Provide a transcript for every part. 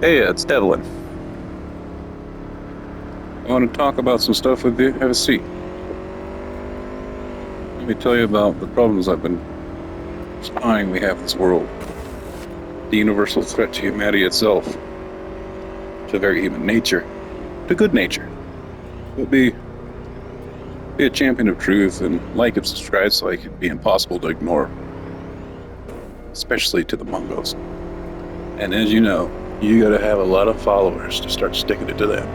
Hey, it's Devlin. I want to talk about some stuff with you. Have a seat. Let me tell you about the problems I've been spying we have in this world. The universal threat to humanity itself. To very human nature. To good nature. But be a champion of truth and like and subscribe so it can be impossible to ignore. Especially to the Mungos. And as you know, you gotta have a lot of followers to start sticking it to them.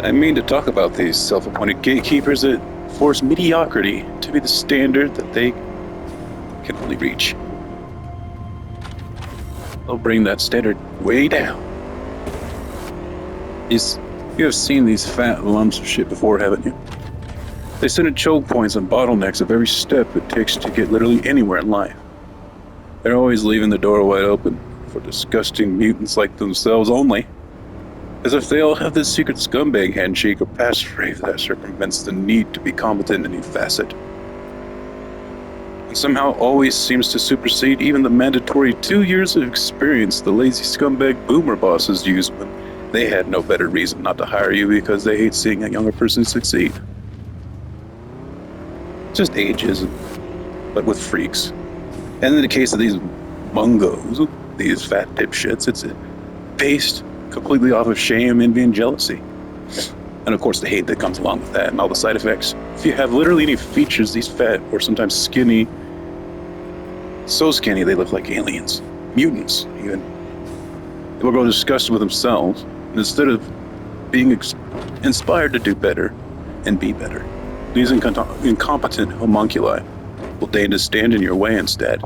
I mean to talk about these self-appointed gatekeepers that force mediocrity to be the standard that they can only reach. They'll bring that standard way down. You have seen these fat lumps of shit before, haven't you? They sit at choke points and bottlenecks of every step it takes to get literally anywhere in life. They're always leaving the door wide open for disgusting mutants like themselves only, as if they all have this secret scumbag handshake or passphrase that circumvents the need to be competent in any facet. And somehow always seems to supersede even the mandatory 2 years of experience the lazy scumbag boomer bosses use when they had no better reason not to hire you because they hate seeing a younger person succeed. Just ageism, but with freaks. And in the case of these mungos, these fat dipshits, it's based completely off of shame, envy, and jealousy. And of course the hate that comes along with that and all the side effects. If you have literally any features, these fat or sometimes skinny, so skinny they look like aliens, mutants even. They will grow disgusted with themselves, and instead of being inspired to do better and be better, these incompetent homunculi will deign to stand in your way instead.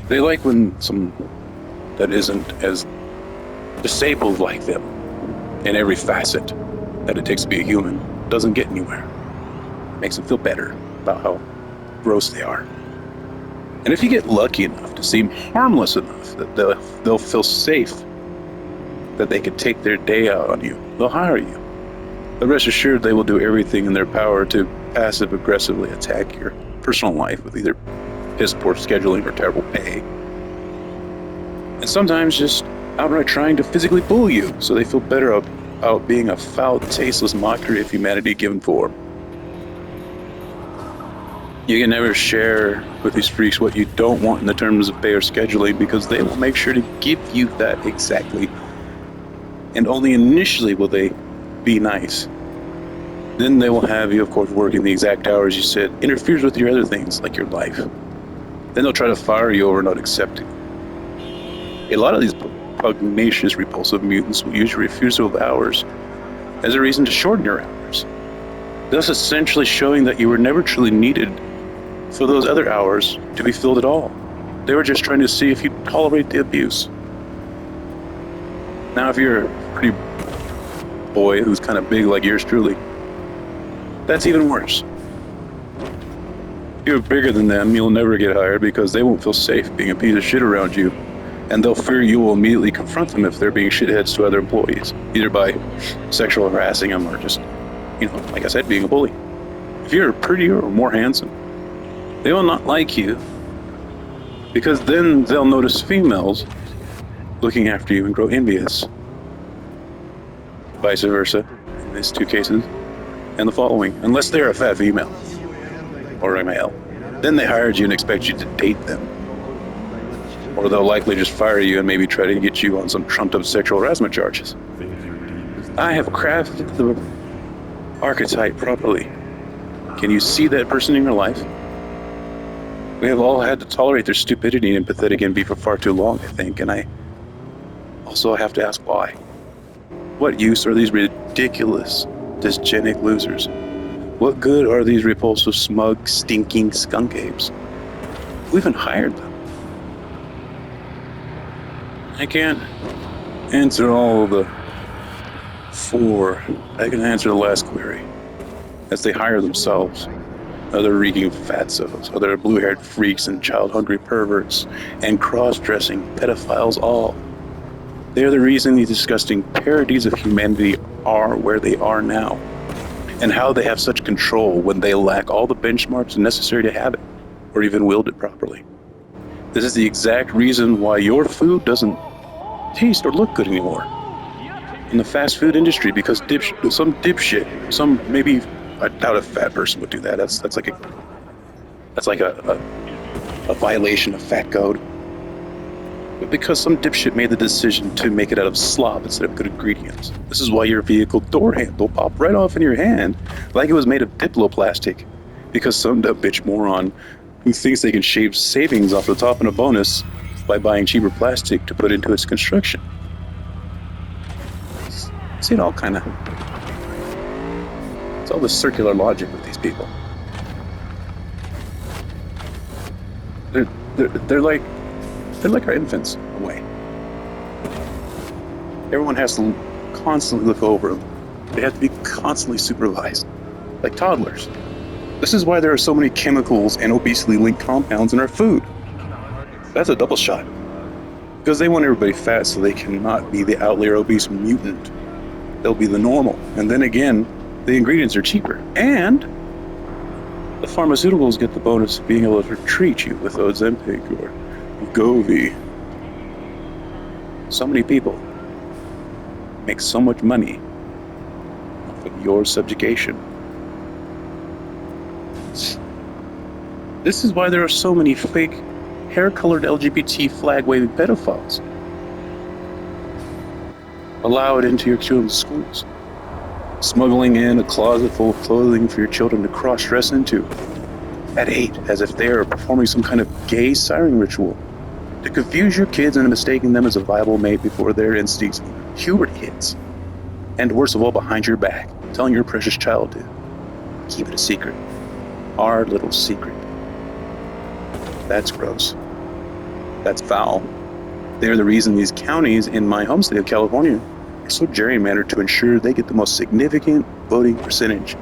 They like when some that isn't as disabled like them in every facet that it takes to be a human doesn't get anywhere. It makes them feel better about how gross they are. And if you get lucky enough to seem harmless enough that they'll feel safe, that they can take their day out on you, they'll hire you. But rest assured they will do everything in their power to passive-aggressively attack your personal life with either piss-poor scheduling or terrible pay. And sometimes just outright trying to physically bully you so they feel better about being a foul, tasteless mockery of humanity given form. You can never share with these freaks what you don't want in the terms of pay or scheduling because they will make sure to give you that exactly. And only initially will they be nice. Then they will have you, of course, working the exact hours you said interferes with your other things, like your life. Then they'll try to fire you over not accepting. A lot of these pugnacious, repulsive mutants will use your refusal of hours as a reason to shorten your hours, thus essentially showing that you were never truly needed for those other hours to be filled at all. They were just trying to see if you'd tolerate the abuse. Now, if you're a pretty boy who's kind of big like yours truly, that's even worse. If you're bigger than them, you'll never get hired because they won't feel safe being a piece of shit around you, and they'll fear you will immediately confront them if they're being shitheads to other employees, either by sexual harassing them or just, like I said, being a bully. If you're prettier or more handsome, they will not like you because then they'll notice females looking after you and grow envious. Vice versa, in these two cases, and the following, unless they're a fat female or a male, then they hired you and expect you to date them. Or they'll likely just fire you and maybe try to get you on some trumped-up sexual harassment charges. I have crafted the archetype properly. Can you see that person in your life? We have all had to tolerate their stupidity and pathetic envy for far too long, I think, and I also have to ask why. What use are these ridiculous, dysgenic losers? What good are these repulsive, smug, stinking skunk apes? Who even hired them? I can't answer all of the four. I can answer the last query. As they hire themselves, other reeking fatzos, other blue-haired freaks and child-hungry perverts, and cross-dressing pedophiles all. They are the reason these disgusting parodies of humanity are where they are now, and how they have such control when they lack all the benchmarks necessary to have it, or even wield it properly. This is the exact reason why your food doesn't taste or look good anymore in the fast food industry, because some dipshit, maybe, I doubt a fat person would do that. That's like a violation of fat code. But because some dipshit made the decision to make it out of slop instead of good ingredients. This is why your vehicle door handle popped right off in your hand like it was made of Diploplastic. Because some dumb bitch moron who thinks they can shave savings off the top and a bonus by buying cheaper plastic to put into its construction. See, it all kind of... It's all the circular logic with these people. They're like our infants, in a way. Everyone has to constantly look over them. They have to be constantly supervised, like toddlers. This is why there are so many chemicals and obesity-linked compounds in our food. That's a double shot. Because they want everybody fat so they cannot be the outlier obese mutant. They'll be the normal. And then again, the ingredients are cheaper. And the pharmaceuticals get the bonus of being able to treat you with Ozempic or Wegovy. So many people make so much money off of your subjugation. This is why there are so many fake hair-colored LGBT flag-waving pedophiles allowed into your children's schools, smuggling in a closet full of clothing for your children to cross-dress into at 8, as if they are performing some kind of gay siren ritual to confuse your kids into mistaking them as a viable mate before their instincts puberty hits. And worst of all, behind your back, telling your precious child to keep it a secret. Our little secret. That's gross. That's foul. They're the reason these counties in my home state of California are so gerrymandered to ensure they get the most significant voting percentage.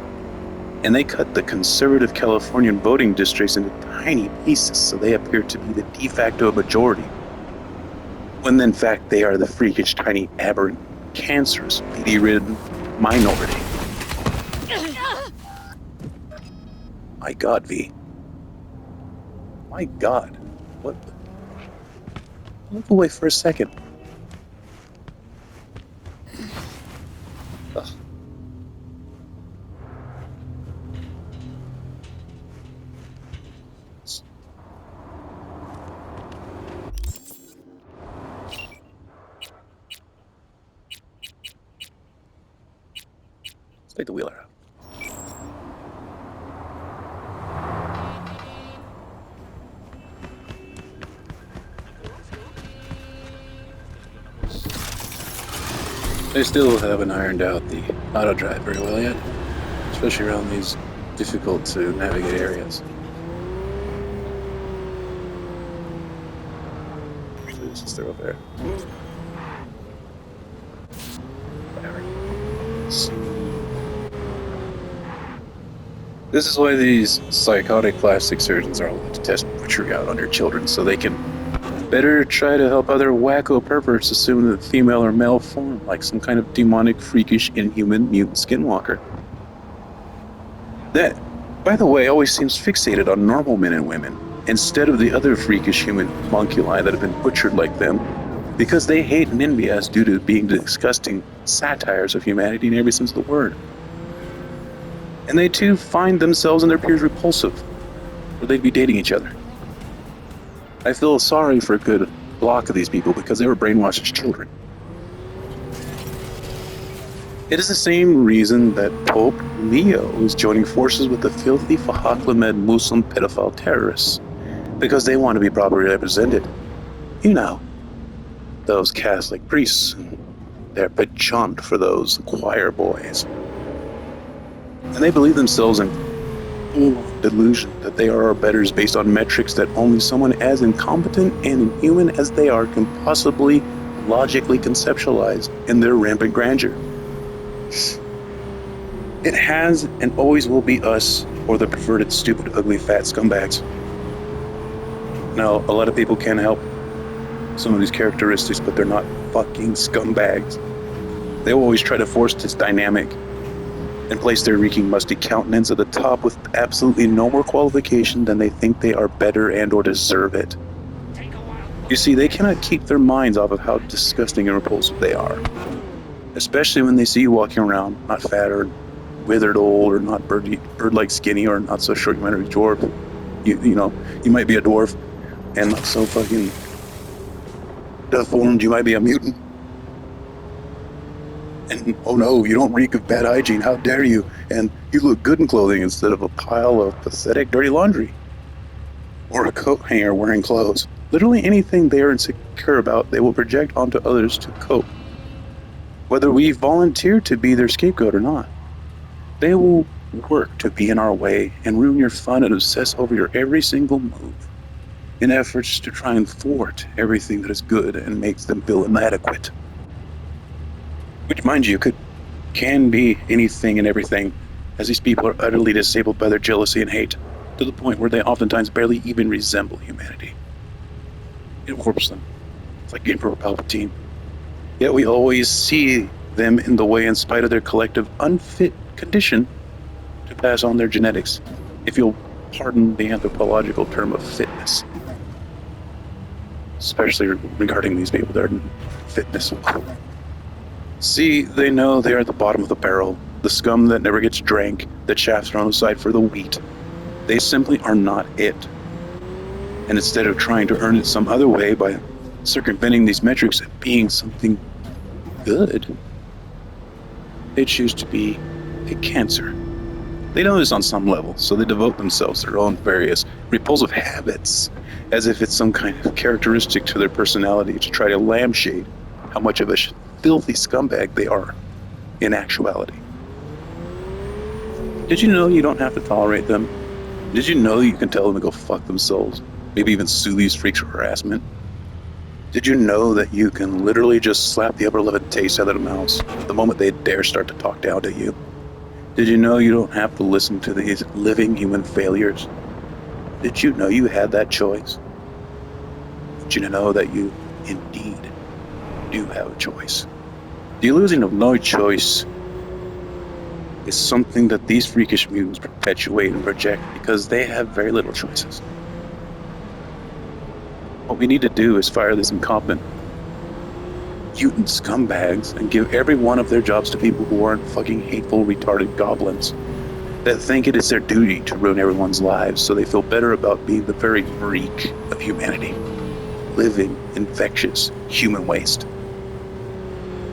And they cut the conservative Californian voting districts into tiny pieces so they appear to be the de facto majority, when in fact they are the freakish, tiny, aberrant, cancerous, PD-ridden minority. My God, V. My God. What? Look away for a second. Ugh. Let's take the wheeler out. They still haven't ironed out the auto drive very well yet, especially around these difficult to navigate areas. This is over there. This is why these psychotic plastic surgeons are allowed to test butchery out on your children, so they can better try to help other wacko perverts assume that female or male form, like some kind of demonic, freakish, inhuman mutant skinwalker. That, by the way, always seems fixated on normal men and women, instead of the other freakish human homunculi that have been butchered like them, because they hate and envy us due to being disgusting satires of humanity in every sense of the word. And they too find themselves and their peers repulsive, or they'd be dating each other. I feel sorry for a good block of these people because they were brainwashed as children. It is the same reason that Pope Leo is joining forces with the filthy Fahaklamed Muslim pedophile terrorists, because they want to be properly represented. You know, those Catholic priests, they're penchant for those choir boys. And they believe themselves in delusion that they are our betters based on metrics that only someone as incompetent and inhuman as they are can possibly logically conceptualize in their rampant grandeur. It has and always will be us or the perverted, stupid, ugly, fat scumbags. Now, a lot of people can't help some of these characteristics, but they're not fucking scumbags. They will always try to force this dynamic and place their reeking, musty countenance at the top with absolutely no more qualification than they think they are better and or deserve it. You see, they cannot keep their minds off of how disgusting and repulsive they are. Especially when they see you walking around, not fat or withered old, or not bird-like skinny, or not so short you might be a dwarf. You know, you might be a dwarf, and not so fucking deformed, you might be a mutant. And oh no, you don't reek of bad hygiene, how dare you? And you look good in clothing instead of a pile of pathetic dirty laundry. Or a coat hanger wearing clothes. Literally anything they are insecure about, they will project onto others to cope. Whether we volunteer to be their scapegoat or not. They will work to be in our way and ruin your fun and obsess over your every single move in efforts to try and thwart everything that is good and makes them feel inadequate. Which, mind you, can be anything and everything, as these people are utterly disabled by their jealousy and hate, to the point where they oftentimes barely even resemble humanity. It warps them. It's like Emperor Palpatine. Yet we always see them in the way in spite of their collective unfit condition to pass on their genetics, if you'll pardon the anthropological term of fitness. Especially regarding these people that are in fitness. See, they know they are at the bottom of the barrel, the scum that never gets drank, that shafts are on the side for the wheat. They simply are not it. And instead of trying to earn it some other way by circumventing these metrics and being something good, they choose to be a cancer. They know this on some level, so they devote themselves to their own various repulsive habits, as if it's some kind of characteristic to their personality to try to lampshade how much of a filthy scumbag they are in actuality. Did you know you don't have to tolerate them? Did you know you can tell them to go fuck themselves? Maybe even sue these freaks for harassment? Did you know that you can literally just slap the upper lip taste out of their mouths the moment they dare start to talk down to you? Did you know you don't have to listen to these living human failures? Did you know you had that choice? Did you know that you indeed do have a choice? The illusion of no choice is something that these freakish mutants perpetuate and project because they have very little choices. What we need to do is fire these incompetent mutant scumbags and give every one of their jobs to people who aren't fucking hateful, retarded goblins that think it is their duty to ruin everyone's lives so they feel better about being the very reek of humanity, living, infectious, human waste.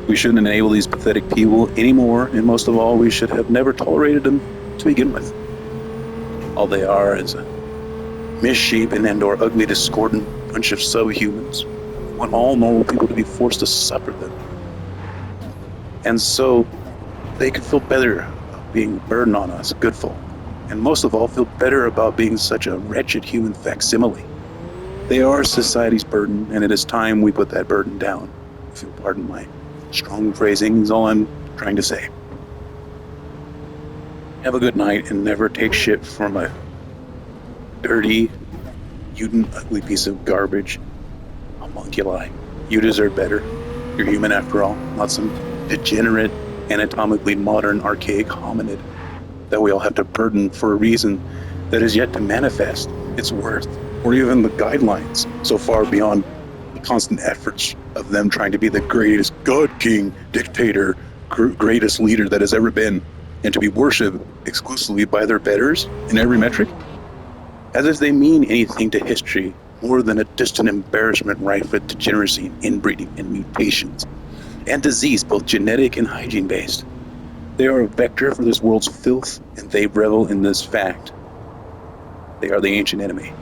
We shouldn't enable these pathetic people anymore, and most of all, we should have never tolerated them to begin with. All they are is a misshapen and/or ugly, discordant bunch of subhumans who want all normal people to be forced to suffer them. And so they could feel better about being a burden on us, good folk, and most of all, feel better about being such a wretched human facsimile. They are society's burden, and it is time we put that burden down, if you'll pardon my strong phrasing is all I'm trying to say. Have a good night and never take shit from a dirty, mutant, ugly piece of garbage. Homunculi. You deserve better. You're human after all, not some degenerate, anatomically modern, archaic hominid that we all have to burden for a reason that is yet to manifest its worth, or even the guidelines so far beyond the constant efforts of them trying to be the greatest god king, dictator, greatest leader that has ever been, and to be worshipped exclusively by their betters in every metric, as if they mean anything to history more than a distant embarrassment rife with degeneracy and inbreeding and mutations and disease, both genetic and hygiene based. They are a vector for this world's filth, and they revel in this fact. They are the ancient enemy.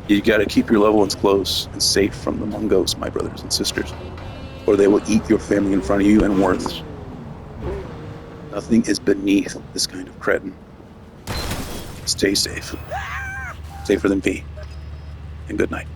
You gotta keep your loved ones close and safe from the Mungos, my brothers and sisters, or they will eat your family in front of you and worse. Nothing is beneath this kind of cretin. Stay safe. Safer than V. And good night.